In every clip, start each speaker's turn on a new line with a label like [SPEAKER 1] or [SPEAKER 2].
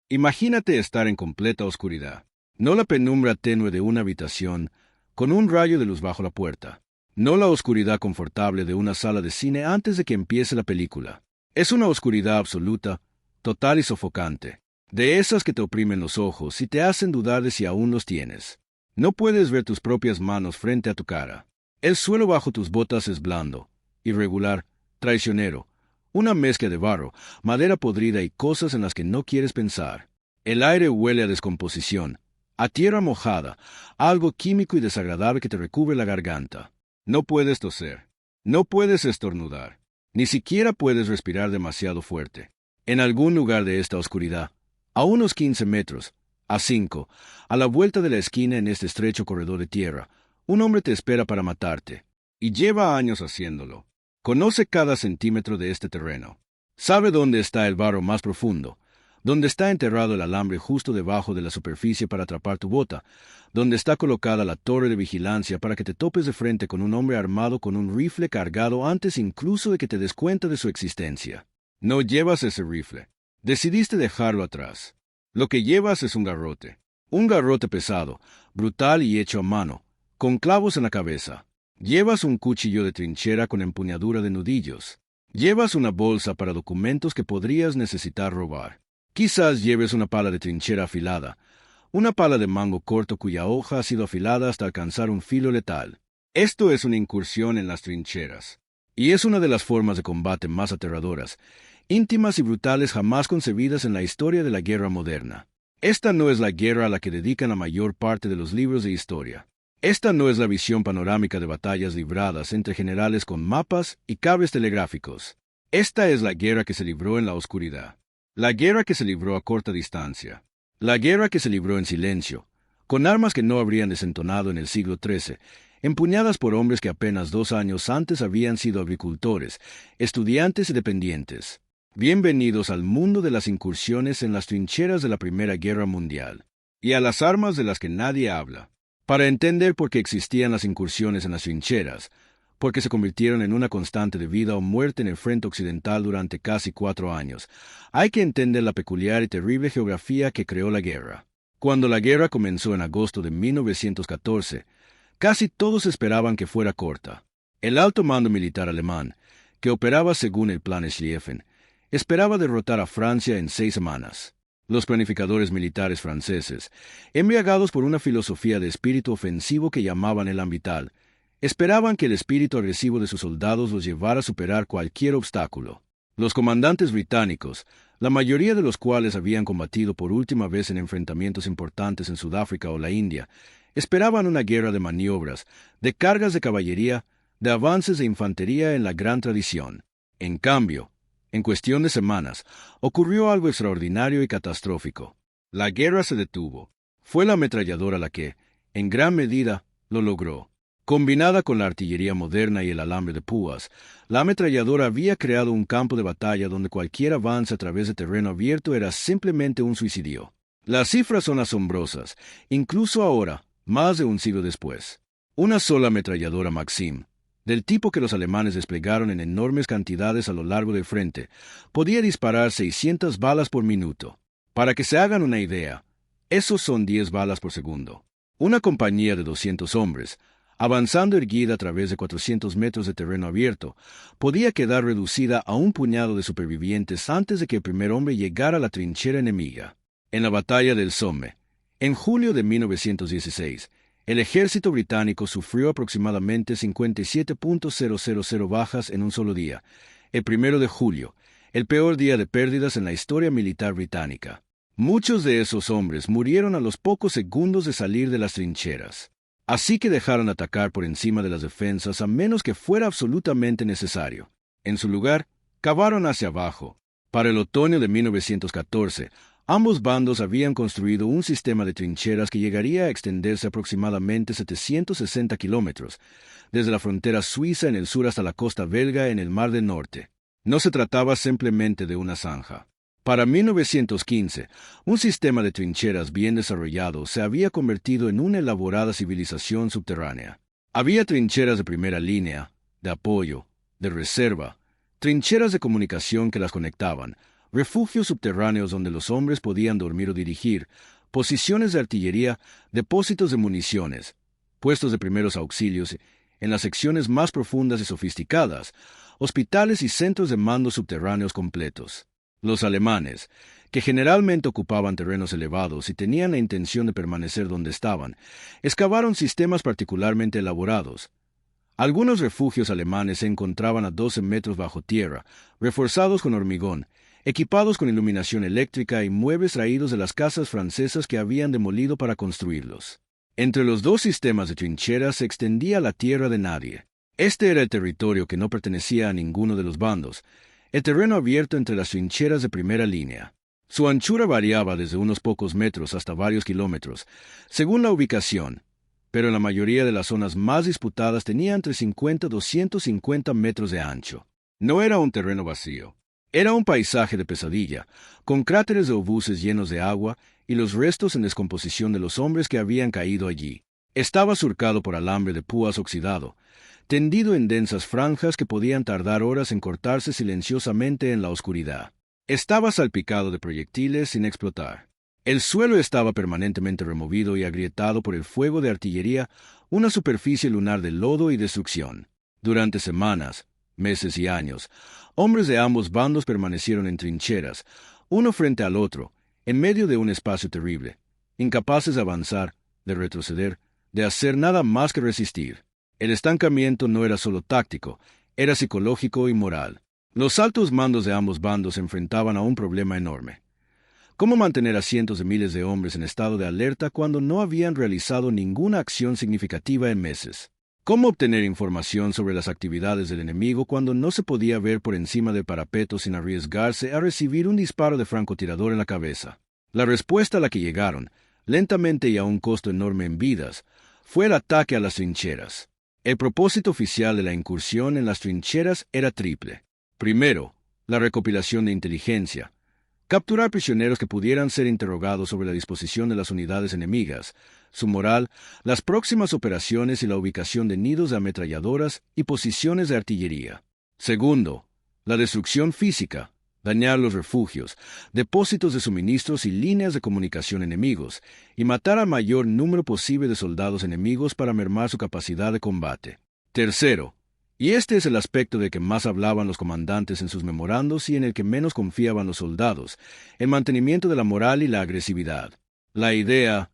[SPEAKER 1] Imagínate estar en completa oscuridad. No la penumbra tenue de una habitación, con un rayo de luz bajo la puerta. No la oscuridad confortable de una sala de cine antes de que empiece la película. Es una oscuridad absoluta, total y sofocante. De esas que te oprimen los ojos y te hacen dudar de si aún los tienes. No puedes ver tus propias manos frente a tu cara. El suelo bajo tus botas es blando, irregular, traicionero. Una mezcla de barro, madera podrida y cosas en las que no quieres pensar. El aire huele a descomposición, a tierra mojada, a algo químico y desagradable que te recubre la garganta. No puedes toser. No puedes estornudar. Ni siquiera puedes respirar demasiado fuerte. En algún lugar de esta oscuridad, a unos 15 metros, a 5, a la vuelta de la esquina en este estrecho corredor de tierra, un hombre te espera para matarte. Y lleva años haciéndolo. Conoce cada centímetro de este terreno. Sabe dónde está el barro más profundo, dónde está enterrado el alambre justo debajo de la superficie para atrapar tu bota, dónde está colocada la torre de vigilancia para que te topes de frente con un hombre armado con un rifle cargado antes incluso de que te des cuenta de su existencia. No llevas ese rifle. Decidiste dejarlo atrás. Lo que llevas es un garrote pesado, brutal y hecho a mano, con clavos en la cabeza. Llevas un cuchillo de trinchera con empuñadura de nudillos. Llevas una bolsa para documentos que podrías necesitar robar. Quizás lleves una pala de trinchera afilada, una pala de mango corto cuya hoja ha sido afilada hasta alcanzar un filo letal. Esto es una incursión en las trincheras, y es una de las formas de combate más aterradoras, íntimas y brutales jamás concebidas en la historia de la guerra moderna. Esta no es la guerra a la que dedican la mayor parte de los libros de historia. Esta no es la visión panorámica de batallas libradas entre generales con mapas y cables telegráficos. Esta es la guerra que se libró en la oscuridad. La guerra que se libró a corta distancia. La guerra que se libró en silencio, con armas que no habrían desentonado en el siglo XIII, empuñadas por hombres que apenas 2 años antes habían sido agricultores, estudiantes y dependientes. Bienvenidos al mundo de las incursiones en las trincheras de la Primera Guerra Mundial, y a las armas de las que nadie habla. Para entender por qué existían las incursiones en las trincheras, porque se convirtieron en una constante de vida o muerte en el frente occidental durante casi 4 años, hay que entender la peculiar y terrible geografía que creó la guerra. Cuando la guerra comenzó en agosto de 1914, casi todos esperaban que fuera corta. El alto mando militar alemán, que operaba según el Plan Schlieffen, esperaba derrotar a Francia en 6 semanas. Los planificadores militares franceses, embriagados por una filosofía de espíritu ofensivo que llamaban el ambital, esperaban que el espíritu agresivo de sus soldados los llevara a superar cualquier obstáculo. Los comandantes británicos, la mayoría de los cuales habían combatido por última vez en enfrentamientos importantes en Sudáfrica o la India, esperaban una guerra de maniobras, de cargas de caballería, de avances de infantería en la gran tradición. En cambio, en cuestión de semanas, ocurrió algo extraordinario y catastrófico. La guerra se detuvo. Fue la ametralladora la que, en gran medida, lo logró. Combinada con la artillería moderna y el alambre de púas, la ametralladora había creado un campo de batalla donde cualquier avance a través de terreno abierto era simplemente un suicidio. Las cifras son asombrosas, incluso ahora, más de un siglo después. Una sola ametralladora Maxim, del tipo que los alemanes desplegaron en enormes cantidades a lo largo del frente, podía disparar 600 balas por minuto. Para que se hagan una idea, esos son 10 balas por segundo. Una compañía de 200 hombres, avanzando erguida a través de 400 metros de terreno abierto, podía quedar reducida a un puñado de supervivientes antes de que el primer hombre llegara a la trinchera enemiga. En la batalla del Somme, en julio de 1916, el ejército británico sufrió aproximadamente 57.000 bajas en un solo día, el 1 de julio, el peor día de pérdidas en la historia militar británica. Muchos de esos hombres murieron a los pocos segundos de salir de las trincheras. Así que dejaron atacar por encima de las defensas a menos que fuera absolutamente necesario. En su lugar, cavaron hacia abajo. Para el otoño de 1914, ambos bandos habían construido un sistema de trincheras que llegaría a extenderse aproximadamente 760 kilómetros, desde la frontera suiza en el sur hasta la costa belga en el Mar del Norte. No se trataba simplemente de una zanja. Para 1915, un sistema de trincheras bien desarrollado se había convertido en una elaborada civilización subterránea. Había trincheras de primera línea, de apoyo, de reserva, trincheras de comunicación que las conectaban, refugios subterráneos donde los hombres podían dormir o dirigir, posiciones de artillería, depósitos de municiones, puestos de primeros auxilios en las secciones más profundas y sofisticadas, hospitales y centros de mando subterráneos completos. Los alemanes, que generalmente ocupaban terrenos elevados y tenían la intención de permanecer donde estaban, excavaron sistemas particularmente elaborados. Algunos refugios alemanes se encontraban a 12 metros bajo tierra, reforzados con hormigón, equipados con iluminación eléctrica y muebles traídos de las casas francesas que habían demolido para construirlos. Entre los dos sistemas de trincheras se extendía la tierra de nadie. Este era el territorio que no pertenecía a ninguno de los bandos, el terreno abierto entre las trincheras de primera línea. Su anchura variaba desde unos pocos metros hasta varios kilómetros, según la ubicación, pero en la mayoría de las zonas más disputadas tenía entre 50 y 250 metros de ancho. No era un terreno vacío. Era un paisaje de pesadilla, con cráteres de obuses llenos de agua y los restos en descomposición de los hombres que habían caído allí. Estaba surcado por alambre de púas oxidado, tendido en densas franjas que podían tardar horas en cortarse silenciosamente en la oscuridad. Estaba salpicado de proyectiles sin explotar. El suelo estaba permanentemente removido y agrietado por el fuego de artillería, una superficie lunar de lodo y destrucción. Durante semanas, meses y años, hombres de ambos bandos permanecieron en trincheras, uno frente al otro, en medio de un espacio terrible, incapaces de avanzar, de retroceder, de hacer nada más que resistir. El estancamiento no era solo táctico, era psicológico y moral. Los altos mandos de ambos bandos se enfrentaban a un problema enorme. ¿Cómo mantener a cientos de miles de hombres en estado de alerta cuando no habían realizado ninguna acción significativa en meses? ¿Cómo obtener información sobre las actividades del enemigo cuando no se podía ver por encima del parapeto sin arriesgarse a recibir un disparo de francotirador en la cabeza? La respuesta a la que llegaron, lentamente y a un costo enorme en vidas, fue el ataque a las trincheras. El propósito oficial de la incursión en las trincheras era triple. Primero, la recopilación de inteligencia. Capturar prisioneros que pudieran ser interrogados sobre la disposición de las unidades enemigas, su moral, las próximas operaciones y la ubicación de nidos de ametralladoras y posiciones de artillería. Segundo, la destrucción física. Dañar los refugios, depósitos de suministros y líneas de comunicación enemigos, y matar al mayor número posible de soldados enemigos para mermar su capacidad de combate. Tercero, y este es el aspecto de que más hablaban los comandantes en sus memorandos y en el que menos confiaban los soldados, el mantenimiento de la moral y la agresividad. La idea,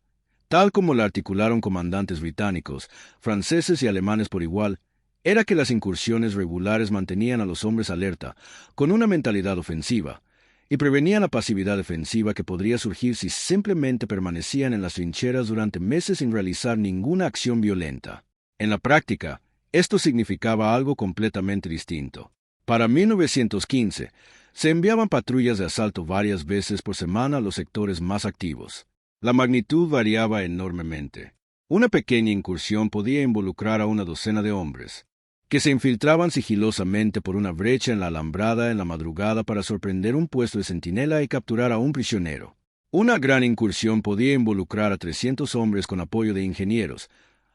[SPEAKER 1] tal como la articularon comandantes británicos, franceses y alemanes por igual, era que las incursiones regulares mantenían a los hombres alerta, con una mentalidad ofensiva, y prevenían la pasividad defensiva que podría surgir si simplemente permanecían en las trincheras durante meses sin realizar ninguna acción violenta. En la práctica, esto significaba algo completamente distinto. Para 1915, se enviaban patrullas de asalto varias veces por semana a los sectores más activos. La magnitud variaba enormemente. Una pequeña incursión podía involucrar a una docena de hombres, que se infiltraban sigilosamente por una brecha en la alambrada en la madrugada para sorprender un puesto de centinela y capturar a un prisionero. Una gran incursión podía involucrar a 300 hombres con apoyo de ingenieros,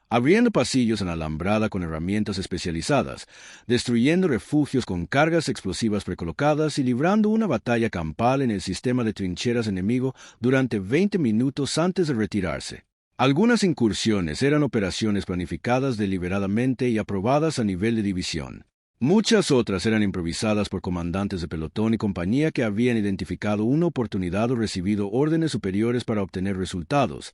[SPEAKER 1] abriendo pasillos en la alambrada con herramientas especializadas, destruyendo refugios con cargas explosivas precolocadas y librando una batalla campal en el sistema de trincheras enemigo durante 20 minutos antes de retirarse. Algunas incursiones eran operaciones planificadas deliberadamente y aprobadas a nivel de división. Muchas otras eran improvisadas por comandantes de pelotón y compañía que habían identificado una oportunidad o recibido órdenes superiores para obtener resultados.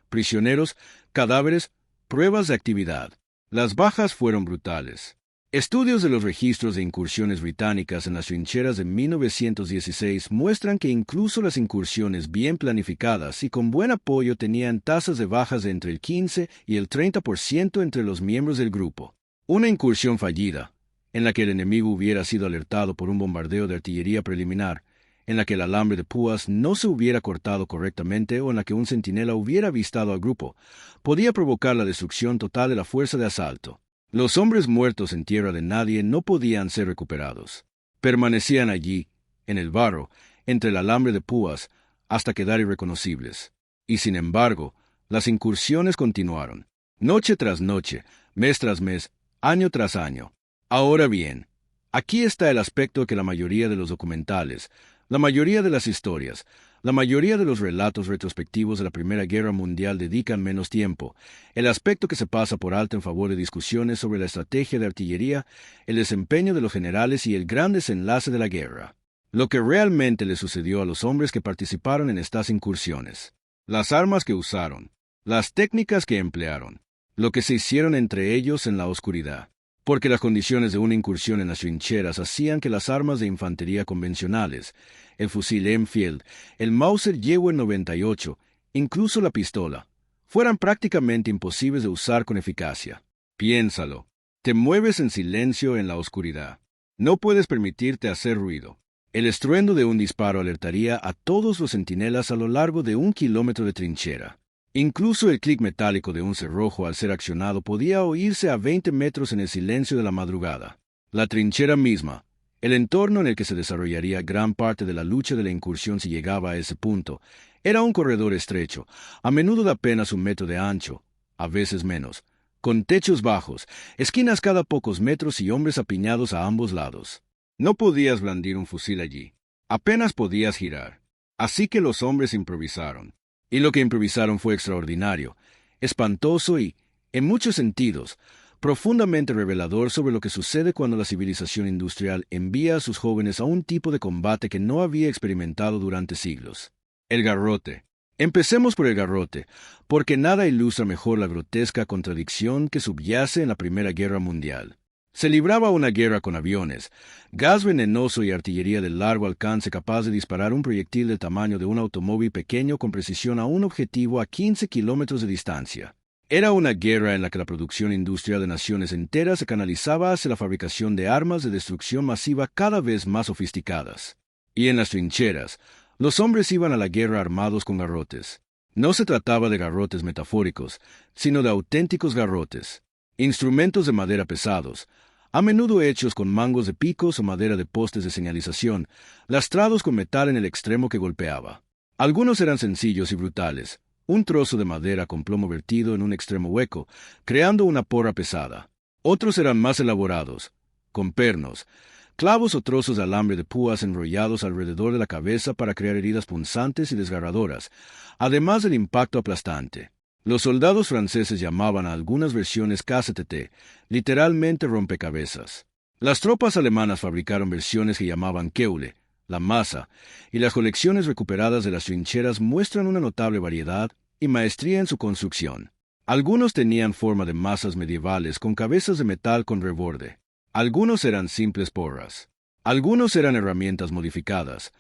[SPEAKER 1] Prisioneros, cadáveres, pruebas de actividad. Las bajas fueron brutales. Estudios de los registros de incursiones británicas en las trincheras de 1916 muestran que incluso las incursiones bien planificadas y con buen apoyo tenían tasas de bajas de entre el 15 y el 30% entre los miembros del grupo. Una incursión fallida, en la que el enemigo hubiera sido alertado por un bombardeo de artillería preliminar, en la que el alambre de púas no se hubiera cortado correctamente o en la que un centinela hubiera avistado al grupo, podía provocar la destrucción total de la fuerza de asalto. Los hombres muertos en tierra de nadie no podían ser recuperados. Permanecían allí, en el barro, entre el alambre de púas, hasta quedar irreconocibles. Y sin embargo, las incursiones continuaron, noche tras noche, mes tras mes, año tras año. Ahora bien, aquí está el aspecto que la mayoría de los documentales, La mayoría de las historias, la mayoría de los relatos retrospectivos de la Primera Guerra Mundial dedican menos tiempo, el aspecto que se pasa por alto en favor de discusiones sobre la estrategia de artillería, el desempeño de los generales y el gran desenlace de la guerra. Lo que realmente le sucedió a los hombres que participaron en estas incursiones. Las armas que usaron, las técnicas que emplearon, lo que se hicieron entre ellos en la oscuridad. Porque las condiciones de una incursión en las trincheras hacían que las armas de infantería convencionales, el fusil Enfield, el Mauser Yewen 98, incluso la pistola, fueran prácticamente imposibles de usar con eficacia. Piénsalo. Te mueves en silencio en la oscuridad. No puedes permitirte hacer ruido. El estruendo de un disparo alertaría a todos los centinelas a lo largo de 1 kilómetro de trinchera. Incluso el clic metálico de un cerrojo al ser accionado podía oírse a 20 metros en el silencio de la madrugada. La trinchera misma, el entorno en el que se desarrollaría gran parte de la lucha de la incursión si llegaba a ese punto, era un corredor estrecho, a menudo de apenas 1 metro de ancho, a veces menos, con techos bajos, esquinas cada pocos metros y hombres apiñados a ambos lados. No podías blandir un fusil allí, apenas podías girar. Así que los hombres improvisaron. Y lo que improvisaron fue extraordinario, espantoso y, en muchos sentidos, profundamente revelador sobre lo que sucede cuando la civilización industrial envía a sus jóvenes a un tipo de combate que no había experimentado durante siglos. El garrote. Empecemos por el garrote, porque nada ilustra mejor la grotesca contradicción que subyace en la Primera Guerra Mundial. Se libraba una guerra con aviones, gas venenoso y artillería de largo alcance capaz de disparar un proyectil del tamaño de un automóvil pequeño con precisión a un objetivo a 15 kilómetros de distancia. Era una guerra en la que la producción industrial de naciones enteras se canalizaba hacia la fabricación de armas de destrucción masiva cada vez más sofisticadas. Y en las trincheras, los hombres iban a la guerra armados con garrotes. No se trataba de garrotes metafóricos, sino de auténticos garrotes. Instrumentos de madera pesados, a menudo hechos con mangos de picos o madera de postes de señalización, lastrados con metal en el extremo que golpeaba. Algunos eran sencillos y brutales, un trozo de madera con plomo vertido en un extremo hueco, creando una porra pesada. Otros eran más elaborados, con pernos, clavos o trozos de alambre de púas enrollados alrededor de la cabeza para crear heridas punzantes y desgarradoras, además del impacto aplastante. Los soldados franceses llamaban a algunas versiones KZT, literalmente rompecabezas. Las tropas alemanas fabricaron versiones que llamaban Keule, la masa, y las colecciones recuperadas de las trincheras muestran una notable variedad y maestría en su construcción. Algunos tenían forma de masas medievales con cabezas de metal con reborde. Algunos eran simples porras. Algunos eran herramientas modificadas,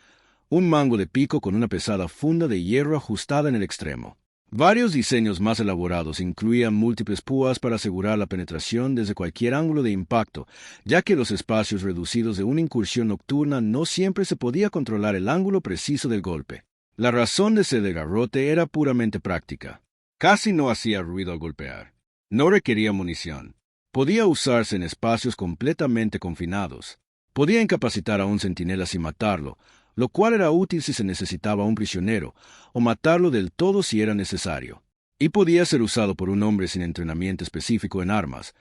[SPEAKER 1] un mango de pico con una pesada funda de hierro ajustada en el extremo. Varios diseños más elaborados incluían múltiples púas para asegurar la penetración desde cualquier ángulo de impacto, ya que los espacios reducidos de una incursión nocturna no siempre se podía controlar el ángulo preciso del golpe. La razón de ser del garrote era puramente práctica. Casi no hacía ruido al golpear. No requería munición. Podía usarse en espacios completamente confinados. Podía incapacitar a un centinela sin matarlo, lo cual era útil si se necesitaba un prisionero, o matarlo del todo si era necesario. Y podía ser usado por un hombre sin entrenamiento específico en armas.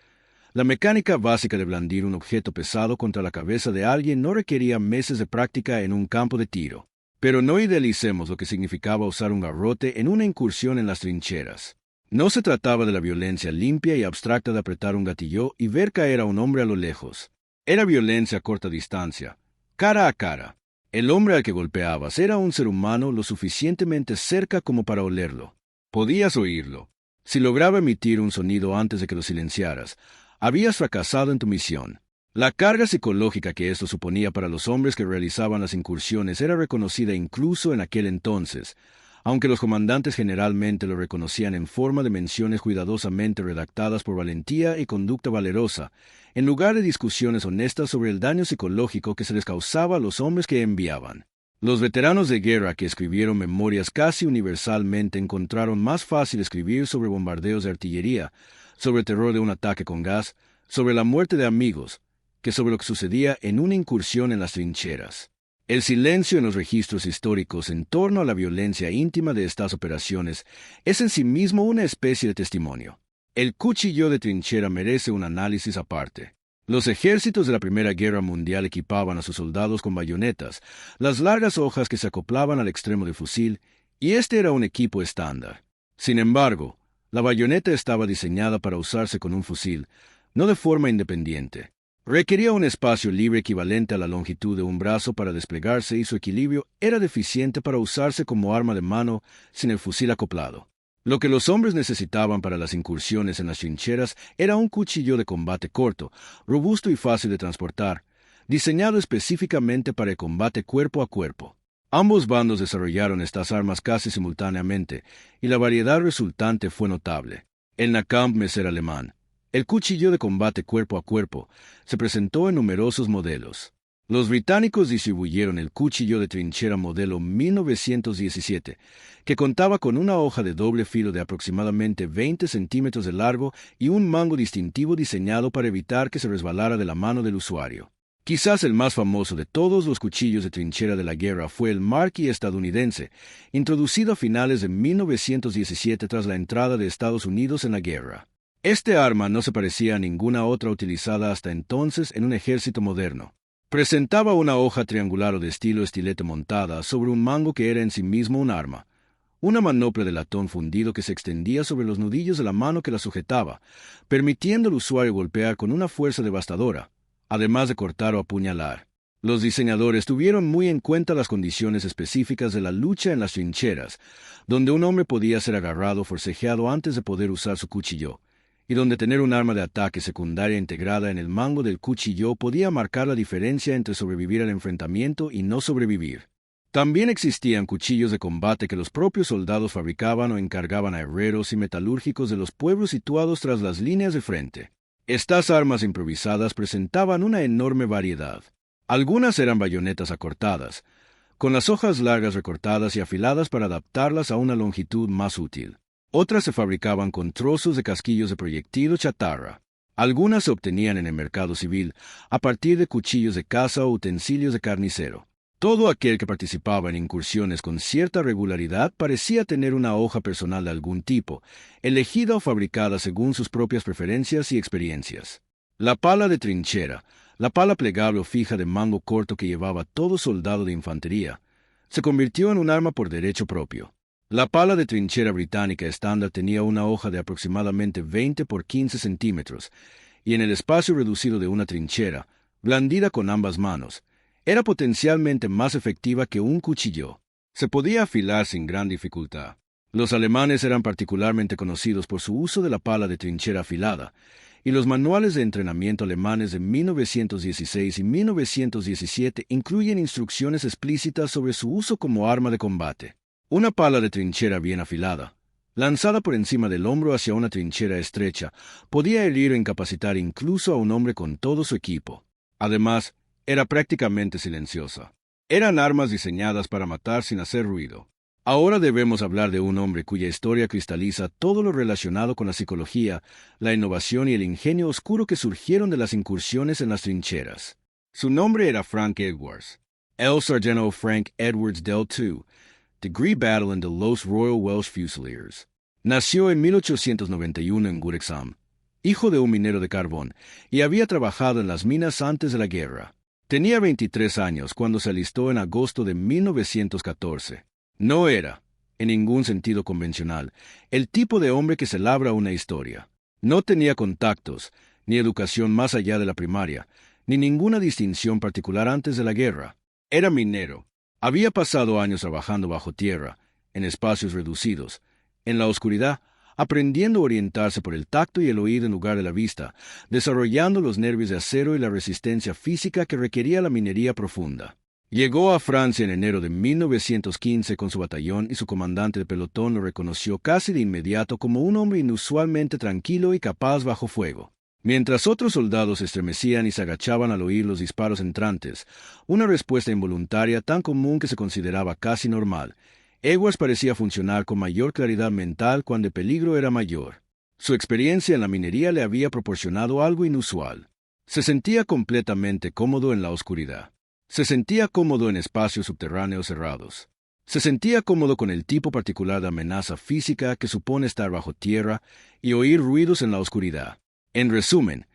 [SPEAKER 1] La mecánica básica de blandir un objeto pesado contra la cabeza de alguien no requería meses de práctica en un campo de tiro. Pero no idealicemos lo que significaba usar un garrote en una incursión en las trincheras. No se trataba de la violencia limpia y abstracta de apretar un gatillo y ver caer a un hombre a lo lejos. Era violencia a corta distancia, cara a cara. El hombre al que golpeabas era un ser humano lo suficientemente cerca como para olerlo. Podías oírlo. Si lograba emitir un sonido antes de que lo silenciaras, habías fracasado en tu misión. La carga psicológica que esto suponía para los hombres que realizaban las incursiones era reconocida incluso en aquel entonces, aunque los comandantes generalmente lo reconocían en forma de menciones cuidadosamente redactadas por valentía y conducta valerosa, en lugar de discusiones honestas sobre el daño psicológico que se les causaba a los hombres que enviaban. Los veteranos de guerra que escribieron memorias casi universalmente encontraron más fácil escribir sobre bombardeos de artillería, sobre el terror de un ataque con gas, sobre la muerte de amigos, que sobre lo que sucedía en una incursión en las trincheras. El silencio en los registros históricos en torno a la violencia íntima de estas operaciones es en sí mismo una especie de testimonio. El cuchillo de trinchera merece un análisis aparte. Los ejércitos de la Primera Guerra Mundial equipaban a sus soldados con bayonetas, las largas hojas que se acoplaban al extremo del fusil, y este era un equipo estándar. Sin embargo, la bayoneta estaba diseñada para usarse con un fusil, no de forma independiente. Requería un espacio libre equivalente a la longitud de un brazo para desplegarse y su equilibrio era deficiente para usarse como arma de mano sin el fusil acoplado. Lo que los hombres necesitaban para las incursiones en las trincheras era un cuchillo de combate corto, robusto y fácil de transportar, diseñado específicamente para el combate cuerpo a cuerpo. Ambos bandos desarrollaron estas armas casi simultáneamente, y la variedad resultante fue notable. El Nahkampmesser alemán, el cuchillo de combate cuerpo a cuerpo, se presentó en numerosos modelos. Los británicos distribuyeron el cuchillo de trinchera modelo 1917, que contaba con una hoja de doble filo de aproximadamente 20 centímetros de largo y un mango distintivo diseñado para evitar que se resbalara de la mano del usuario. Quizás el más famoso de todos los cuchillos de trinchera de la guerra fue el Marquis estadounidense, introducido a finales de 1917 tras la entrada de Estados Unidos en la guerra. Este arma no se parecía a ninguna otra utilizada hasta entonces en un ejército moderno. Presentaba una hoja triangular o de estilo estilete montada sobre un mango que era en sí mismo un arma, una manopla de latón fundido que se extendía sobre los nudillos de la mano que la sujetaba, permitiendo al usuario golpear con una fuerza devastadora, además de cortar o apuñalar. Los diseñadores tuvieron muy en cuenta las condiciones específicas de la lucha en las trincheras, donde un hombre podía ser agarrado o forcejeado antes de poder usar su cuchillo, y donde tener un arma de ataque secundaria integrada en el mango del cuchillo podía marcar la diferencia entre sobrevivir al enfrentamiento y no sobrevivir. También existían cuchillos de combate que los propios soldados fabricaban o encargaban a herreros y metalúrgicos de los pueblos situados tras las líneas de frente. Estas armas improvisadas presentaban una enorme variedad. Algunas eran bayonetas acortadas, con las hojas largas recortadas y afiladas para adaptarlas a una longitud más útil. Otras se fabricaban con trozos de casquillos de proyectil o chatarra. Algunas se obtenían en el mercado civil a partir de cuchillos de caza o utensilios de carnicero. Todo aquel que participaba en incursiones con cierta regularidad parecía tener una hoja personal de algún tipo, elegida o fabricada según sus propias preferencias y experiencias. La pala de trinchera, la pala plegable o fija de mango corto que llevaba todo soldado de infantería, se convirtió en un arma por derecho propio. La pala de trinchera británica estándar tenía una hoja de aproximadamente 20 por 15 centímetros, y en el espacio reducido de una trinchera, blandida con ambas manos, era potencialmente más efectiva que un cuchillo. Se podía afilar sin gran dificultad. Los alemanes eran particularmente conocidos por su uso de la pala de trinchera afilada, y los manuales de entrenamiento alemanes de 1916 y 1917 incluyen instrucciones explícitas sobre su uso como arma de combate. Una pala de trinchera bien afilada, lanzada por encima del hombro hacia una trinchera estrecha, podía herir o incapacitar incluso a un hombre con todo su equipo. Además, era prácticamente silenciosa. Eran armas diseñadas para matar sin hacer ruido. Ahora debemos hablar de un hombre cuya historia cristaliza todo lo relacionado con la psicología, la innovación y el ingenio oscuro que surgieron de las incursiones en las trincheras. Su nombre era Frank Edwards. El Sargento Frank Edwards Del II, Degree Battle in the Los Royal Welsh Fusiliers. Nació en 1891 en Wrexham, hijo de un minero de carbón, y había trabajado en las minas antes de la guerra. Tenía 23 años cuando se alistó en agosto de 1914. No era, en ningún sentido convencional, el tipo de hombre que se labra una historia. No tenía contactos, ni educación más allá de la primaria, ni ninguna distinción particular antes de la guerra. Era minero. Había pasado años trabajando bajo tierra, en espacios reducidos, en la oscuridad, aprendiendo a orientarse por el tacto y el oído en lugar de la vista, desarrollando los nervios de acero y la resistencia física que requería la minería profunda. Llegó a Francia en enero de 1915 con su batallón y su comandante de pelotón lo reconoció casi de inmediato como un hombre inusualmente tranquilo y capaz bajo fuego. Mientras otros soldados se estremecían y se agachaban al oír los disparos entrantes, una respuesta involuntaria tan común que se consideraba casi normal, Edwards parecía funcionar con mayor claridad mental cuando el peligro era mayor. Su experiencia en la minería le había proporcionado algo inusual. Se sentía completamente cómodo en la oscuridad. Se sentía cómodo en espacios subterráneos cerrados. Se sentía cómodo con el tipo particular de amenaza física que supone estar bajo tierra y oír ruidos en la oscuridad. En resumen,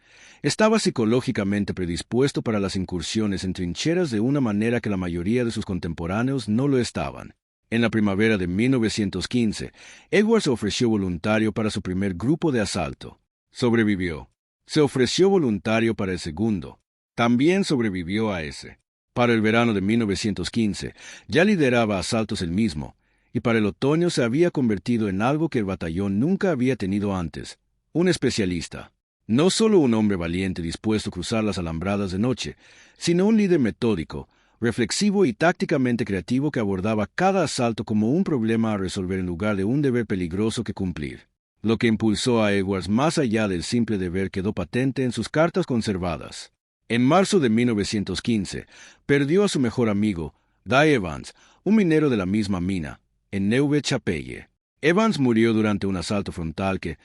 [SPEAKER 1] Estaba psicológicamente predispuesto para las incursiones en trincheras de una manera que la mayoría de sus contemporáneos no lo estaban. En la primavera de 1915, Edwards se ofreció voluntario para su primer grupo de asalto. Sobrevivió. Se ofreció voluntario para el segundo. También sobrevivió a ese. Para el verano de 1915, ya lideraba asaltos él mismo, y para el otoño se había convertido en algo que el batallón nunca había tenido antes, un especialista. No solo un hombre valiente dispuesto a cruzar las alambradas de noche, sino un líder metódico, reflexivo y tácticamente creativo que abordaba cada asalto como un problema a resolver en lugar de un deber peligroso que cumplir. Lo que impulsó a Edwards más allá del simple deber quedó patente en sus cartas conservadas. En marzo de 1915, perdió a su mejor amigo, Guy Evans, un minero de la misma mina, en Neuve-Chapelle. Evans murió durante un asalto frontal que,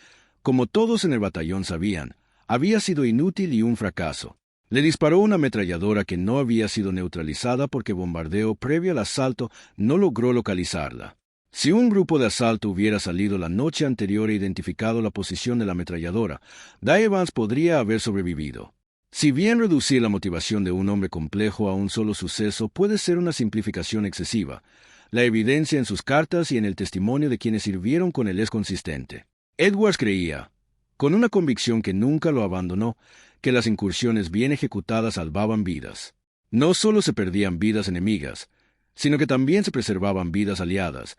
[SPEAKER 1] como todos en el batallón sabían, había sido inútil y un fracaso. Le disparó una ametralladora que no había sido neutralizada porque bombardeo previo al asalto no logró localizarla. Si un grupo de asalto hubiera salido la noche anterior e identificado la posición de la ametralladora, Guy Evans podría haber sobrevivido. Si bien reducir la motivación de un hombre complejo a un solo suceso puede ser una simplificación excesiva, la evidencia en sus cartas y en el testimonio de quienes sirvieron con él es consistente. Edwards creía, con una convicción que nunca lo abandonó, que las incursiones bien ejecutadas salvaban vidas. No solo se perdían vidas enemigas, sino que también se preservaban vidas aliadas,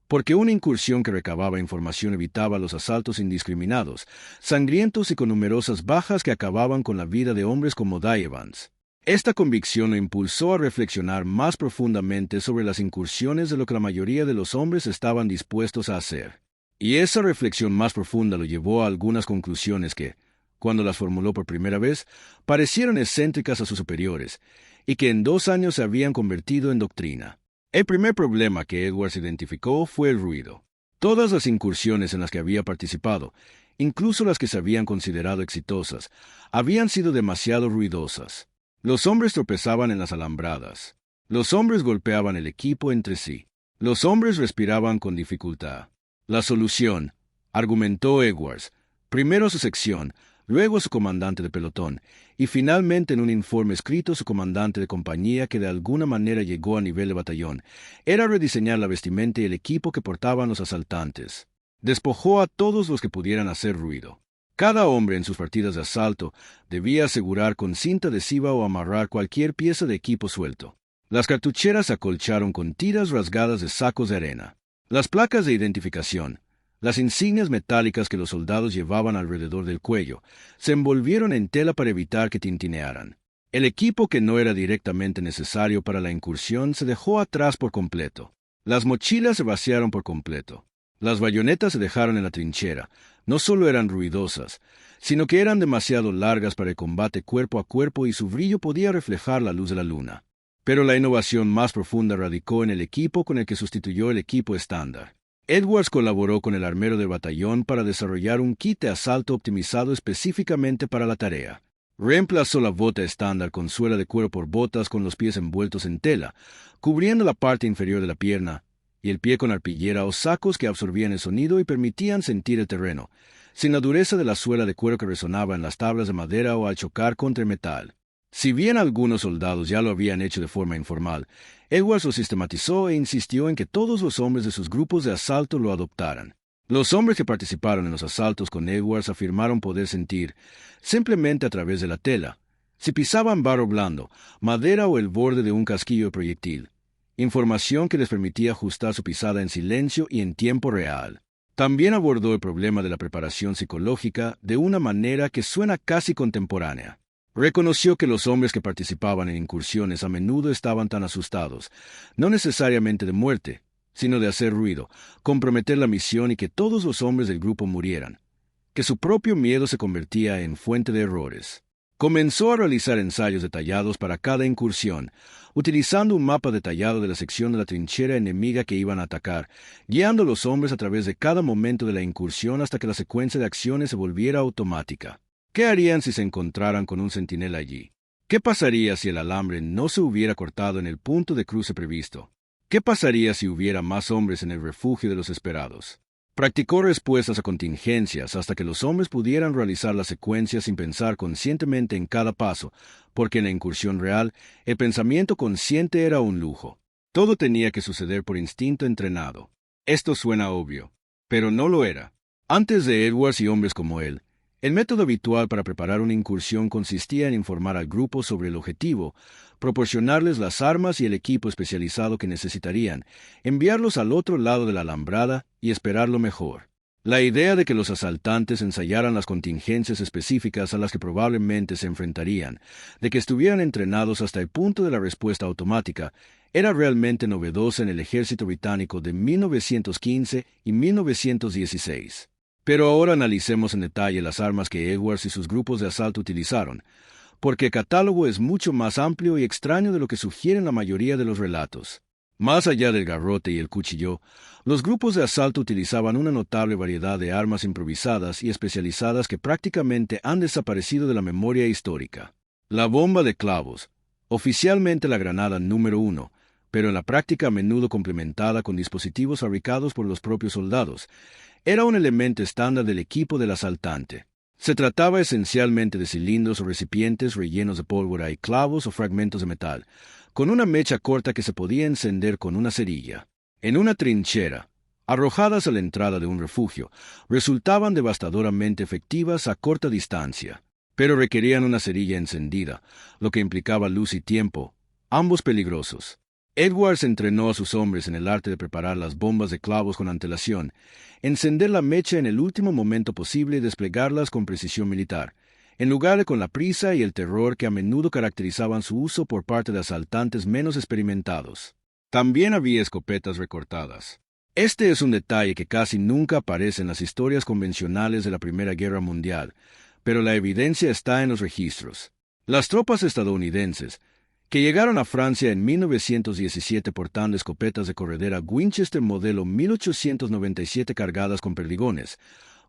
[SPEAKER 1] porque una incursión que recababa información evitaba los asaltos indiscriminados, sangrientos y con numerosas bajas que acababan con la vida de hombres como Guy Evans. Esta convicción lo impulsó a reflexionar más profundamente sobre las incursiones de lo que la mayoría de los hombres estaban dispuestos a hacer. Y esa reflexión más profunda lo llevó a algunas conclusiones que, cuando las formuló por primera vez, parecieron excéntricas a sus superiores, y que en 2 años se habían convertido en doctrina. El primer problema que Edwards identificó fue el ruido. Todas las incursiones en las que había participado, incluso las que se habían considerado exitosas, habían sido demasiado ruidosas. Los hombres tropezaban en las alambradas. Los hombres golpeaban el equipo entre sí. Los hombres respiraban con dificultad. La solución, argumentó Edwards, primero a su sección, luego a su comandante de pelotón, y finalmente en un informe escrito a su comandante de compañía que de alguna manera llegó a nivel de batallón, era rediseñar la vestimenta y el equipo que portaban los asaltantes. Despojó a todos los que pudieran hacer ruido. Cada hombre en sus partidas de asalto debía asegurar con cinta adhesiva o amarrar cualquier pieza de equipo suelto. Las cartucheras se acolcharon con tiras rasgadas de sacos de arena. Las placas de identificación, las insignias metálicas que los soldados llevaban alrededor del cuello, se envolvieron en tela para evitar que tintinearan. El equipo que no era directamente necesario para la incursión se dejó atrás por completo. Las mochilas se vaciaron por completo. Las bayonetas se dejaron en la trinchera. No solo eran ruidosas, sino que eran demasiado largas para el combate cuerpo a cuerpo y su brillo podía reflejar la luz de la luna. Pero la innovación más profunda radicó en el equipo con el que sustituyó el equipo estándar. Edwards colaboró con el armero del batallón para desarrollar un kit de asalto optimizado específicamente para la tarea. Reemplazó la bota estándar con suela de cuero por botas con los pies envueltos en tela, cubriendo la parte inferior de la pierna, y el pie con arpillera o sacos que absorbían el sonido y permitían sentir el terreno, sin la dureza de la suela de cuero que resonaba en las tablas de madera o al chocar contra el metal. Si bien algunos soldados ya lo habían hecho de forma informal, Edwards lo sistematizó e insistió en que todos los hombres de sus grupos de asalto lo adoptaran. Los hombres que participaron en los asaltos con Edwards afirmaron poder sentir, simplemente a través de la tela, si pisaban barro blando, madera o el borde de un casquillo de proyectil, información que les permitía ajustar su pisada en silencio y en tiempo real. También abordó el problema de la preparación psicológica de una manera que suena casi contemporánea. Reconoció que los hombres que participaban en incursiones a menudo estaban tan asustados, no necesariamente de muerte, sino de hacer ruido, comprometer la misión y que todos los hombres del grupo murieran, que su propio miedo se convertía en fuente de errores. Comenzó a realizar ensayos detallados para cada incursión, utilizando un mapa detallado de la sección de la trinchera enemiga que iban a atacar, guiando a los hombres a través de cada momento de la incursión hasta que la secuencia de acciones se volviera automática. ¿Qué harían si se encontraran con un centinela allí? ¿Qué pasaría si el alambre no se hubiera cortado en el punto de cruce previsto? ¿Qué pasaría si hubiera más hombres en el refugio de los esperados? Practicó respuestas a contingencias hasta que los hombres pudieran realizar la secuencia sin pensar conscientemente en cada paso, porque en la incursión real, el pensamiento consciente era un lujo. Todo tenía que suceder por instinto entrenado. Esto suena obvio, pero no lo era. Antes de Edwards y hombres como él, el método habitual para preparar una incursión consistía en informar al grupo sobre el objetivo, proporcionarles las armas y el equipo especializado que necesitarían, enviarlos al otro lado de la alambrada y esperar lo mejor. La idea de que los asaltantes ensayaran las contingencias específicas a las que probablemente se enfrentarían, de que estuvieran entrenados hasta el punto de la respuesta automática, era realmente novedosa en el ejército británico de 1915 y 1916. Pero ahora analicemos en detalle las armas que Edwards y sus grupos de asalto utilizaron, porque el catálogo es mucho más amplio y extraño de lo que sugieren la mayoría de los relatos. Más allá del garrote y el cuchillo, los grupos de asalto utilizaban una notable variedad de armas improvisadas y especializadas que prácticamente han desaparecido de la memoria histórica. La bomba de clavos, oficialmente la granada número 1, pero en la práctica a menudo complementada con dispositivos fabricados por los propios soldados, era un elemento estándar del equipo del asaltante. Se trataba esencialmente de cilindros o recipientes rellenos de pólvora y clavos o fragmentos de metal, con una mecha corta que se podía encender con una cerilla. En una trinchera, arrojadas a la entrada de un refugio, resultaban devastadoramente efectivas a corta distancia, pero requerían una cerilla encendida, lo que implicaba luz y tiempo, ambos peligrosos. Edwards entrenó a sus hombres en el arte de preparar las bombas de clavos con antelación, encender la mecha en el último momento posible y desplegarlas con precisión militar, en lugar de con la prisa y el terror que a menudo caracterizaban su uso por parte de asaltantes menos experimentados. También había escopetas recortadas. Este es un detalle que casi nunca aparece en las historias convencionales de la Primera Guerra Mundial, pero la evidencia está en los registros. Las tropas estadounidenses, que llegaron a Francia en 1917 portando escopetas de corredera Winchester modelo 1897 cargadas con perdigones,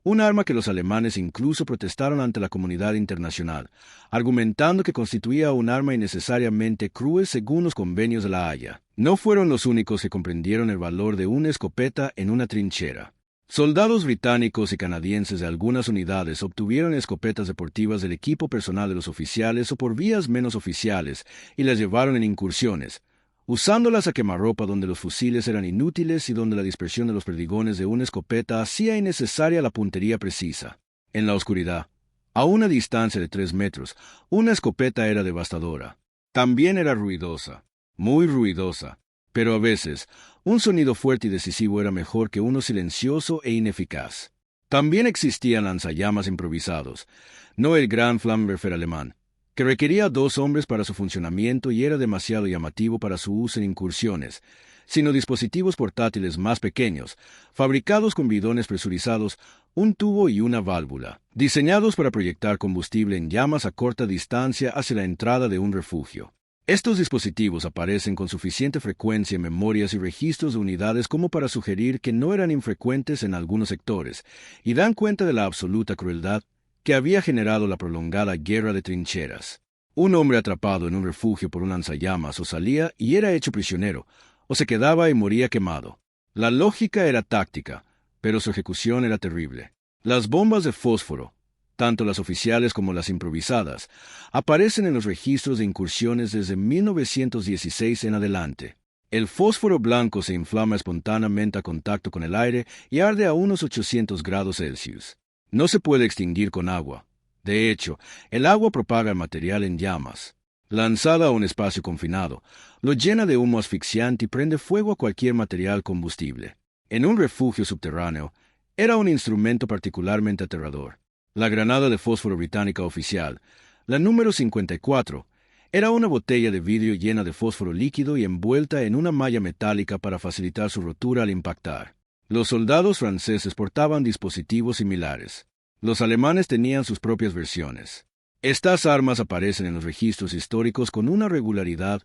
[SPEAKER 1] un arma que los alemanes incluso protestaron ante la comunidad internacional, argumentando que constituía un arma innecesariamente cruel según los convenios de La Haya. No fueron los únicos que comprendieron el valor de una escopeta en una trinchera. Soldados británicos y canadienses de algunas unidades obtuvieron escopetas deportivas del equipo personal de los oficiales o por vías menos oficiales y las llevaron en incursiones, usándolas a quemarropa donde los fusiles eran inútiles y donde la dispersión de los perdigones de una escopeta hacía innecesaria la puntería precisa. En la oscuridad, a una distancia de 3 metros, una escopeta era devastadora. También era ruidosa, muy ruidosa, pero a veces, un sonido fuerte y decisivo era mejor que uno silencioso e ineficaz. También existían lanzallamas improvisados, no el gran Flammenwerfer alemán, que requería 2 hombres para su funcionamiento y era demasiado llamativo para su uso en incursiones, sino dispositivos portátiles más pequeños, fabricados con bidones presurizados, un tubo y una válvula, diseñados para proyectar combustible en llamas a corta distancia hacia la entrada de un refugio. Estos dispositivos aparecen con suficiente frecuencia en memorias y registros de unidades como para sugerir que no eran infrecuentes en algunos sectores, y dan cuenta de la absoluta crueldad que había generado la prolongada guerra de trincheras. Un hombre atrapado en un refugio por un lanzallamas o salía y era hecho prisionero, o se quedaba y moría quemado. La lógica era táctica, pero su ejecución era terrible. Las bombas de fósforo, tanto las oficiales como las improvisadas, aparecen en los registros de incursiones desde 1916 en adelante. El fósforo blanco se inflama espontáneamente a contacto con el aire y arde a unos 800 grados Celsius. No se puede extinguir con agua. De hecho, el agua propaga el material en llamas. Lanzada a un espacio confinado, lo llena de humo asfixiante y prende fuego a cualquier material combustible. En un refugio subterráneo, era un instrumento particularmente aterrador. La granada de fósforo británica oficial, la número 54, era una botella de vidrio llena de fósforo líquido y envuelta en una malla metálica para facilitar su rotura al impactar. Los soldados franceses portaban dispositivos similares. Los alemanes tenían sus propias versiones. Estas armas aparecen en los registros históricos con una regularidad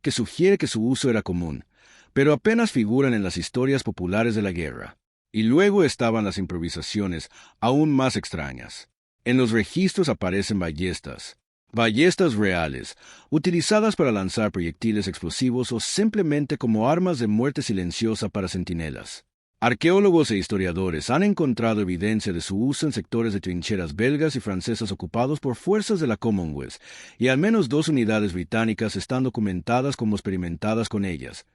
[SPEAKER 1] que sugiere que su uso era común, pero apenas figuran en las historias populares de la guerra. Y luego estaban las improvisaciones, aún más extrañas. En los registros aparecen ballestas reales, utilizadas para lanzar proyectiles explosivos o simplemente como armas de muerte silenciosa para centinelas. Arqueólogos e historiadores han encontrado evidencia de su uso en sectores de trincheras belgas y francesas ocupados por fuerzas de la Commonwealth, y al menos 2 unidades británicas están documentadas como experimentadas con ellas,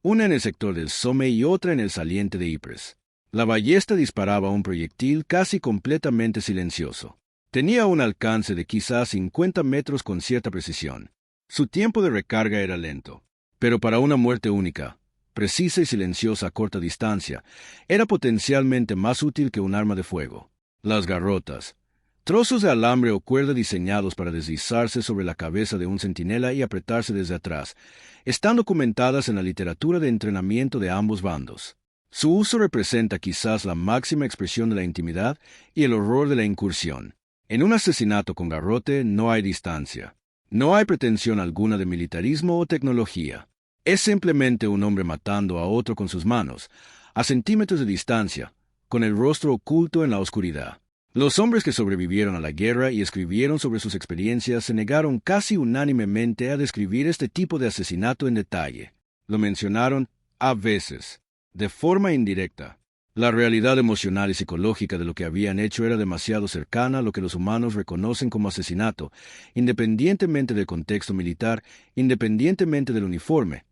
[SPEAKER 1] una en el sector del Somme y otra en el saliente de Ypres. La ballesta disparaba un proyectil casi completamente silencioso. Tenía un alcance de quizás 50 metros con cierta precisión. Su tiempo de recarga era lento, pero para una muerte única, precisa y silenciosa a corta distancia, era potencialmente más útil que un arma de fuego. Las garrotas, trozos de alambre o cuerda diseñados para deslizarse sobre la cabeza de un centinela y apretarse desde atrás, están documentadas en la literatura de entrenamiento de ambos bandos. Su uso representa quizás la máxima expresión de la intimidad y el horror de la incursión. En un asesinato con garrote no hay distancia. No hay pretensión alguna de militarismo o tecnología. Es simplemente un hombre matando a otro con sus manos, a centímetros de distancia, con el rostro oculto en la oscuridad. Los hombres que sobrevivieron a la guerra y escribieron sobre sus experiencias se negaron casi unánimemente a describir este tipo de asesinato en detalle. Lo mencionaron, a veces, de forma indirecta. La realidad emocional y psicológica de lo que habían hecho era demasiado cercana a lo que los humanos reconocen como asesinato, independientemente del contexto militar, independientemente del uniforme,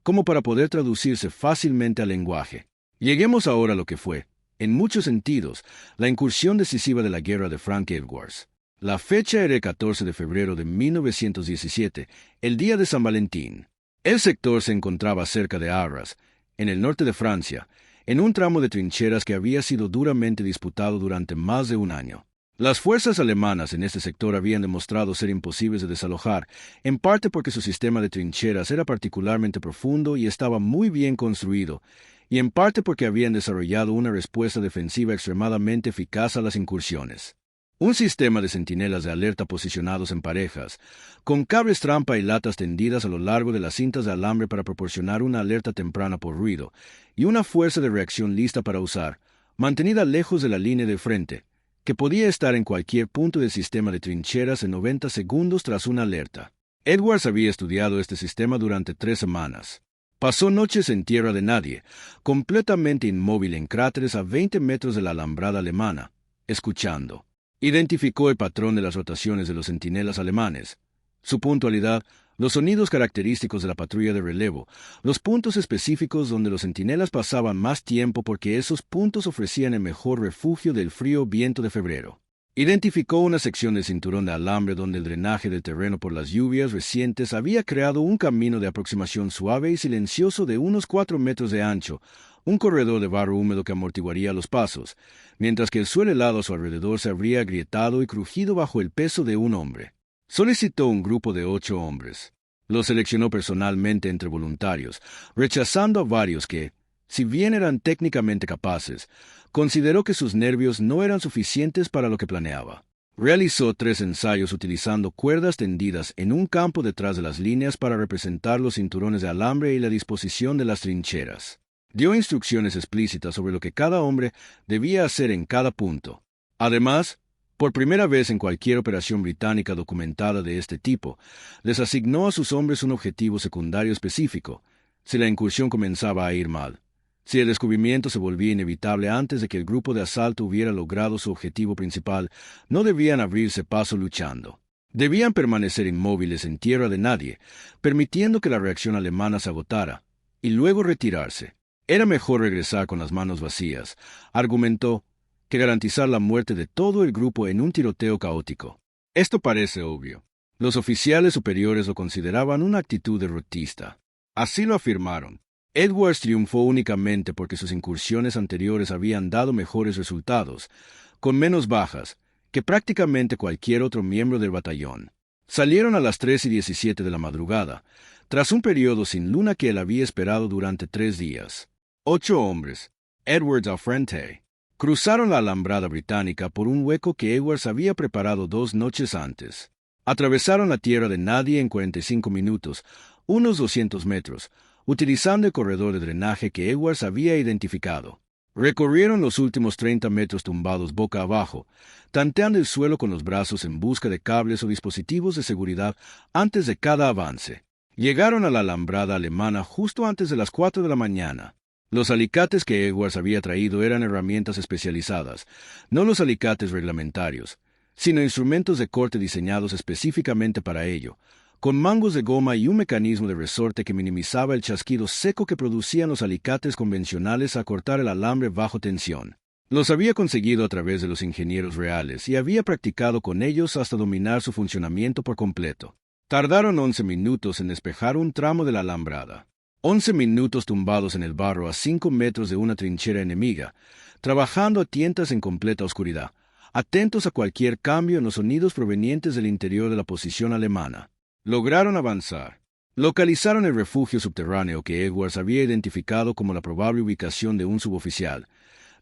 [SPEAKER 1] como para poder traducirse fácilmente al lenguaje. Lleguemos ahora a lo que fue, en muchos sentidos, la incursión decisiva de la guerra de Frank Edwards. La fecha era el 14 de febrero de 1917, el día de San Valentín. El sector se encontraba cerca de Arras, en el norte de Francia, en un tramo de trincheras que había sido duramente disputado durante más de un año. Las fuerzas alemanas en este sector habían demostrado ser imposibles de desalojar, en parte porque su sistema de trincheras era particularmente profundo y estaba muy bien construido, y en parte porque habían desarrollado una respuesta defensiva extremadamente eficaz a las incursiones. Un sistema de centinelas de alerta posicionados en parejas, con cables trampa y latas tendidas a lo largo de las cintas de alambre para proporcionar una alerta temprana por ruido, y una fuerza de reacción lista para usar, mantenida lejos de la línea de frente, que podía estar en cualquier punto del sistema de trincheras en 90 segundos tras una alerta. Edwards había estudiado este sistema durante 3 semanas. Pasó noches en tierra de nadie, completamente inmóvil en cráteres a 20 metros de la alambrada alemana, escuchando. Identificó el patrón de las rotaciones de los centinelas alemanes, su puntualidad, los sonidos característicos de la patrulla de relevo, los puntos específicos donde los centinelas pasaban más tiempo porque esos puntos ofrecían el mejor refugio del frío viento de febrero. Identificó una sección del cinturón de alambre donde el drenaje del terreno por las lluvias recientes había creado un camino de aproximación suave y silencioso de unos 4 metros de ancho, un corredor de barro húmedo que amortiguaría los pasos, mientras que el suelo helado a su alrededor se habría agrietado y crujido bajo el peso de un hombre. Solicitó un grupo de 8 hombres. Los seleccionó personalmente entre voluntarios, rechazando a varios que, si bien eran técnicamente capaces, consideró que sus nervios no eran suficientes para lo que planeaba. Realizó 3 ensayos utilizando cuerdas tendidas en un campo detrás de las líneas para representar los cinturones de alambre y la disposición de las trincheras. Dio instrucciones explícitas sobre lo que cada hombre debía hacer en cada punto. Además, por primera vez en cualquier operación británica documentada de este tipo, les asignó a sus hombres un objetivo secundario específico, si la incursión comenzaba a ir mal. Si el descubrimiento se volvía inevitable antes de que el grupo de asalto hubiera logrado su objetivo principal, no debían abrirse paso luchando. Debían permanecer inmóviles en tierra de nadie, permitiendo que la reacción alemana se agotara, y luego retirarse. Era mejor regresar con las manos vacías, argumentó, que garantizar la muerte de todo el grupo en un tiroteo caótico. Esto parece obvio. Los oficiales superiores lo consideraban una actitud derrotista. Así lo afirmaron. Edwards triunfó únicamente porque sus incursiones anteriores habían dado mejores resultados, con menos bajas, que prácticamente cualquier otro miembro del batallón. Salieron a las 3:17 de la madrugada, tras un periodo sin luna que él había esperado durante 3 días. 8 hombres, Edwards al frente, cruzaron la alambrada británica por un hueco que Edwards había preparado 2 noches antes. Atravesaron la tierra de nadie en 45 minutos, unos 200 metros, utilizando el corredor de drenaje que Edwards había identificado. Recorrieron los últimos 30 metros tumbados boca abajo, tanteando el suelo con los brazos en busca de cables o dispositivos de seguridad antes de cada avance. Llegaron a la alambrada alemana justo antes de las 4 de la mañana. Los alicates que Edwards había traído eran herramientas especializadas, no los alicates reglamentarios, sino instrumentos de corte diseñados específicamente para ello, con mangos de goma y un mecanismo de resorte que minimizaba el chasquido seco que producían los alicates convencionales al cortar el alambre bajo tensión. Los había conseguido a través de los ingenieros reales y había practicado con ellos hasta dominar su funcionamiento por completo. Tardaron 11 minutos en despejar un tramo de la alambrada. 11 minutos tumbados en el barro a 5 metros de una trinchera enemiga, trabajando a tientas en completa oscuridad, atentos a cualquier cambio en los sonidos provenientes del interior de la posición alemana. Lograron avanzar. Localizaron el refugio subterráneo que Edwards había identificado como la probable ubicación de un suboficial.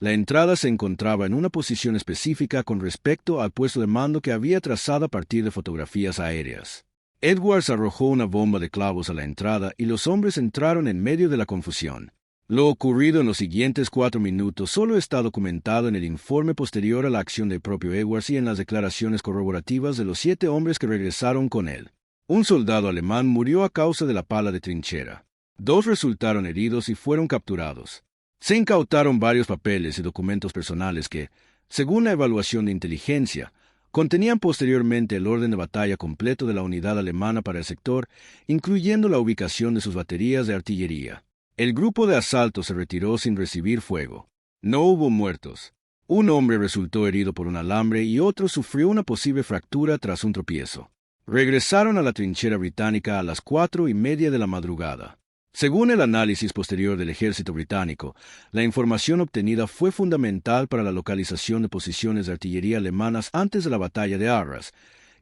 [SPEAKER 1] La entrada se encontraba en una posición específica con respecto al puesto de mando que había trazado a partir de fotografías aéreas. Edwards arrojó una bomba de clavos a la entrada y los hombres entraron en medio de la confusión. Lo ocurrido en los siguientes 4 minutos solo está documentado en el informe posterior a la acción del propio Edwards y en las declaraciones corroborativas de los 7 hombres que regresaron con él. Un soldado alemán murió a causa de la pala de trinchera. 2 resultaron heridos y fueron capturados. Se incautaron varios papeles y documentos personales que, según la evaluación de inteligencia, contenían posteriormente el orden de batalla completo de la unidad alemana para el sector, incluyendo la ubicación de sus baterías de artillería. El grupo de asalto se retiró sin recibir fuego. No hubo muertos. Un hombre resultó herido por un alambre y otro sufrió una posible fractura tras un tropiezo. Regresaron a la trinchera británica a las 4:30 de la madrugada. Según el análisis posterior del ejército británico, la información obtenida fue fundamental para la localización de posiciones de artillería alemanas antes de la batalla de Arras,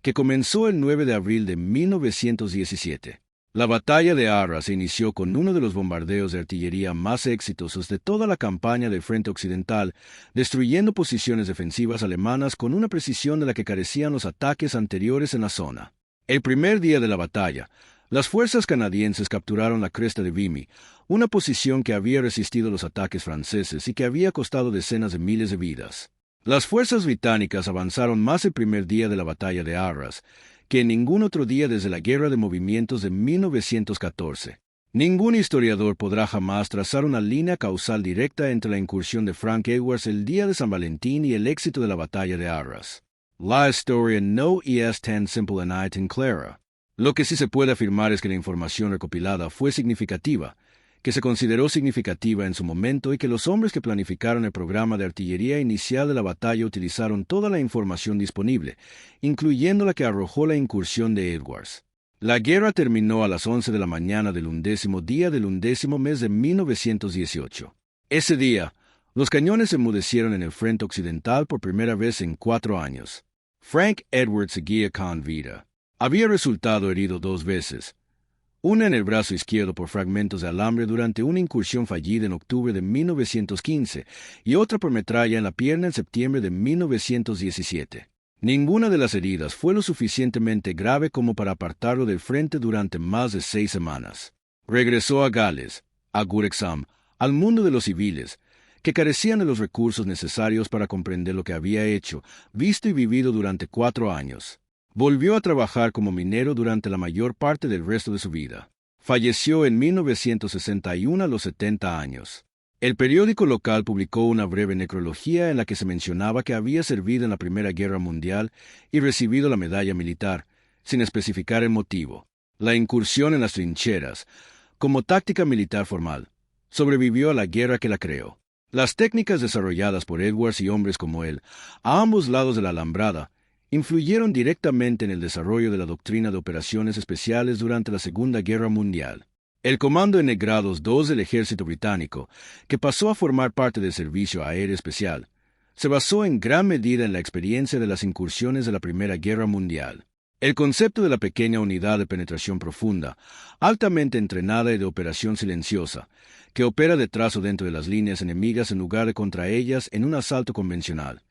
[SPEAKER 1] que comenzó el 9 de abril de 1917. La batalla de Arras se inició con uno de los bombardeos de artillería más exitosos de toda la campaña del Frente Occidental, destruyendo posiciones defensivas alemanas con una precisión de la que carecían los ataques anteriores en la zona. El primer día de la batalla, las fuerzas canadienses capturaron la cresta de Vimy, una posición que había resistido los ataques franceses y que había costado decenas de miles de vidas. Las fuerzas británicas avanzaron más el primer día de la batalla de Arras que en ningún otro día desde la Guerra de Movimientos de 1914. Ningún historiador podrá jamás trazar una línea causal directa entre la incursión de Frank Edwards el día de San Valentín y el éxito de la batalla de Arras. La historia no es tan simple ni tan clara. Lo que sí se puede afirmar es que la información recopilada fue significativa, que se consideró significativa en su momento y que los hombres que planificaron el programa de artillería inicial de la batalla utilizaron toda la información disponible, incluyendo la que arrojó la incursión de Edwards. La guerra terminó a las 11 de la mañana del 11º día del 11º mes de 1918. Ese día, los cañones se enmudecieron en el frente occidental por primera vez en 4 años. Frank Edwards seguía con vida. Había resultado herido 2 veces, una en el brazo izquierdo por fragmentos de alambre durante una incursión fallida en octubre de 1915 y otra por metralla en la pierna en septiembre de 1917. Ninguna de las heridas fue lo suficientemente grave como para apartarlo del frente durante más de 6 semanas. Regresó a Gales, a Gurexham, al mundo de los civiles, que carecían de los recursos necesarios para comprender lo que había hecho, visto y vivido durante 4 años. Volvió a trabajar como minero durante la mayor parte del resto de su vida. Falleció en 1961 a los 70 años. El periódico local publicó una breve necrología en la que se mencionaba que había servido en la Primera Guerra Mundial y recibido la medalla militar, sin especificar el motivo. La incursión en las trincheras, como táctica militar formal, sobrevivió a la guerra que la creó. Las técnicas desarrolladas por Edwards y hombres como él, a ambos lados de la alambrada, influyeron directamente en el desarrollo de la doctrina de operaciones especiales durante la Segunda Guerra Mundial. El Comando en Grados 2 del Ejército Británico, que pasó a formar parte del Servicio Aéreo Especial, se basó en gran medida en la experiencia de las incursiones de la Primera Guerra Mundial. El concepto de la pequeña unidad de penetración profunda, altamente entrenada y de operación silenciosa, que opera detrás o dentro de las líneas enemigas en lugar de contra ellas en un asalto convencional,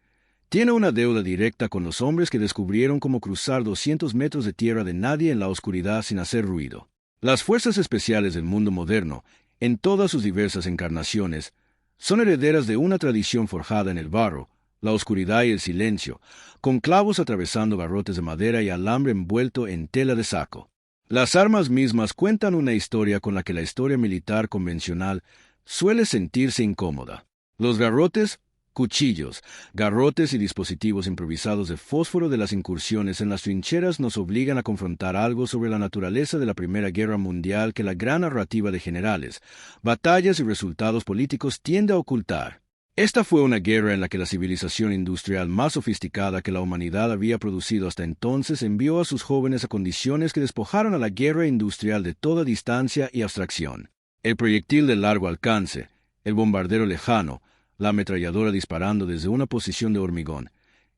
[SPEAKER 1] tiene una deuda directa con los hombres que descubrieron cómo cruzar 200 metros de tierra de nadie en la oscuridad sin hacer ruido. Las fuerzas especiales del mundo moderno, en todas sus diversas encarnaciones, son herederas de una tradición forjada en el barro, la oscuridad y el silencio, con clavos atravesando barrotes de madera y alambre envuelto en tela de saco. Las armas mismas cuentan una historia con la que la historia militar convencional suele sentirse incómoda. Los garrotes, cuchillos, garrotes y dispositivos improvisados de fósforo de las incursiones en las trincheras nos obligan a confrontar algo sobre la naturaleza de la Primera Guerra Mundial que la gran narrativa de generales, batallas y resultados políticos tiende a ocultar. Esta fue una guerra en la que la civilización industrial más sofisticada que la humanidad había producido hasta entonces envió a sus jóvenes a condiciones que despojaron a la guerra industrial de toda distancia y abstracción. El proyectil de largo alcance, el bombardero lejano, la ametralladora disparando desde una posición de hormigón.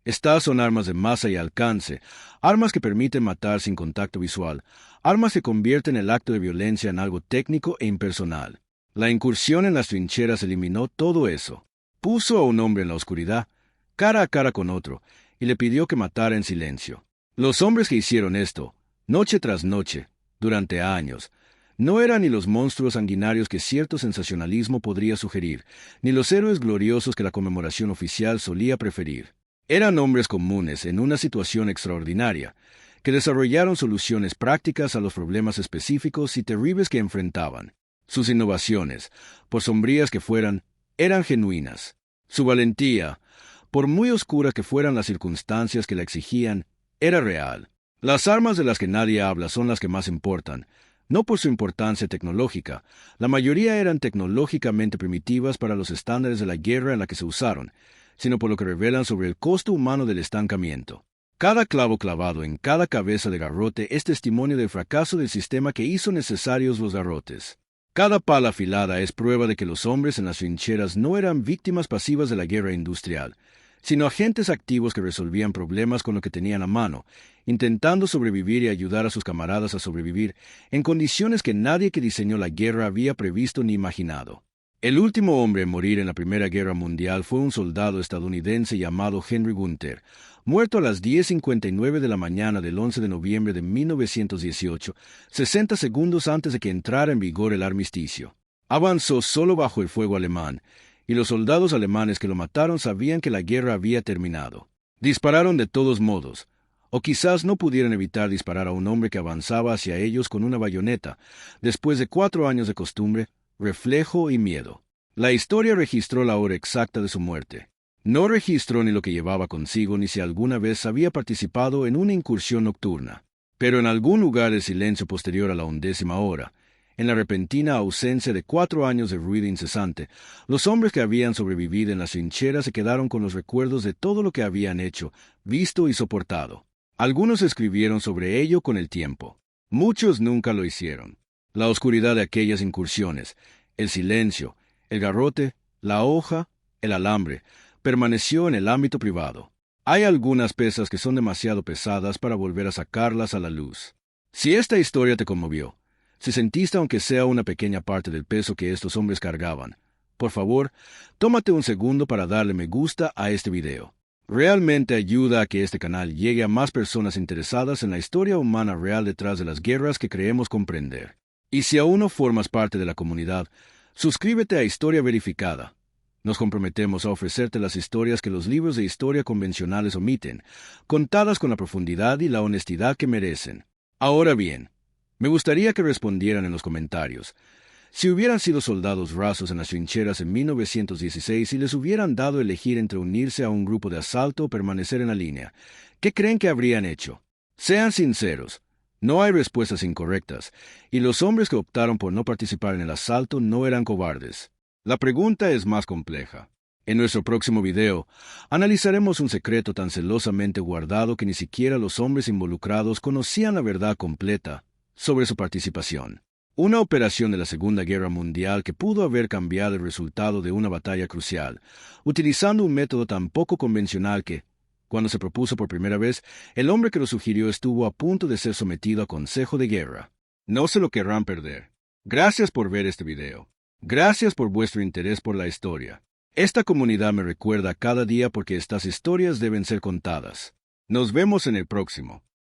[SPEAKER 1] Estas son armas de masa y alcance, armas que permiten matar sin contacto visual, armas que convierten el acto de violencia en algo técnico e impersonal. La incursión en las trincheras eliminó todo eso. Puso a un hombre en la oscuridad, cara a cara con otro, y le pidió que matara en silencio. Los hombres que hicieron esto, noche tras noche, durante años, no eran ni los monstruos sanguinarios que cierto sensacionalismo podría sugerir, ni los héroes gloriosos que la conmemoración oficial solía preferir. Eran hombres comunes en una situación extraordinaria, que desarrollaron soluciones prácticas a los problemas específicos y terribles que enfrentaban. Sus innovaciones, por sombrías que fueran, eran genuinas. Su valentía, por muy oscuras que fueran las circunstancias que la exigían, era real. Las armas de las que nadie habla son las que más importan, no por su importancia tecnológica. La mayoría eran tecnológicamente primitivas para los estándares de la guerra en la que se usaron, sino por lo que revelan sobre el costo humano del estancamiento. Cada clavo clavado en cada cabeza de garrote es testimonio del fracaso del sistema que hizo necesarios los garrotes. Cada pala afilada es prueba de que los hombres en las trincheras no eran víctimas pasivas de la guerra industrial, sino agentes activos que resolvían problemas con lo que tenían a mano, intentando sobrevivir y ayudar a sus camaradas a sobrevivir en condiciones que nadie que diseñó la guerra había previsto ni imaginado. El último hombre en morir en la Primera Guerra Mundial fue un soldado estadounidense llamado Henry Gunther, muerto a las 10:59 de la mañana del 11 de noviembre de 1918, 60 segundos antes de que entrara en vigor el armisticio. Avanzó solo bajo el fuego alemán, y los soldados alemanes que lo mataron sabían que la guerra había terminado. Dispararon de todos modos, o quizás no pudieran evitar disparar a un hombre que avanzaba hacia ellos con una bayoneta, después de 4 años de costumbre, reflejo y miedo. La historia registró la hora exacta de su muerte. No registró ni lo que llevaba consigo ni si alguna vez había participado en una incursión nocturna. Pero en algún lugar del silencio posterior a la 11ª hora, en la repentina ausencia de 4 años de ruido incesante, los hombres que habían sobrevivido en las trincheras se quedaron con los recuerdos de todo lo que habían hecho, visto y soportado. Algunos escribieron sobre ello con el tiempo. Muchos nunca lo hicieron. La oscuridad de aquellas incursiones, el silencio, el garrote, la hoja, el alambre, permaneció en el ámbito privado. Hay algunas pesas que son demasiado pesadas para volver a sacarlas a la luz. Si esta historia te conmovió, si sentiste aunque sea una pequeña parte del peso que estos hombres cargaban, por favor, tómate un segundo para darle me gusta a este video. Realmente ayuda a que este canal llegue a más personas interesadas en la historia humana real detrás de las guerras que creemos comprender. Y si aún no formas parte de la comunidad, suscríbete a Historia Verificada. Nos comprometemos a ofrecerte las historias que los libros de historia convencionales omiten, contadas con la profundidad y la honestidad que merecen. Ahora bien, me gustaría que respondieran en los comentarios. Si hubieran sido soldados rasos en las trincheras en 1916 y les hubieran dado a elegir entre unirse a un grupo de asalto o permanecer en la línea, ¿qué creen que habrían hecho? Sean sinceros. No hay respuestas incorrectas, y los hombres que optaron por no participar en el asalto no eran cobardes. La pregunta es más compleja. En nuestro próximo video, analizaremos un secreto tan celosamente guardado que ni siquiera los hombres involucrados conocían la verdad completa sobre su participación. Una operación de la Segunda Guerra Mundial que pudo haber cambiado el resultado de una batalla crucial, utilizando un método tan poco convencional que, cuando se propuso por primera vez, el hombre que lo sugirió estuvo a punto de ser sometido a consejo de guerra. No se lo querrán perder. Gracias por ver este video. Gracias por vuestro interés por la historia. Esta comunidad me recuerda cada día porque estas historias deben ser contadas. Nos vemos en el próximo.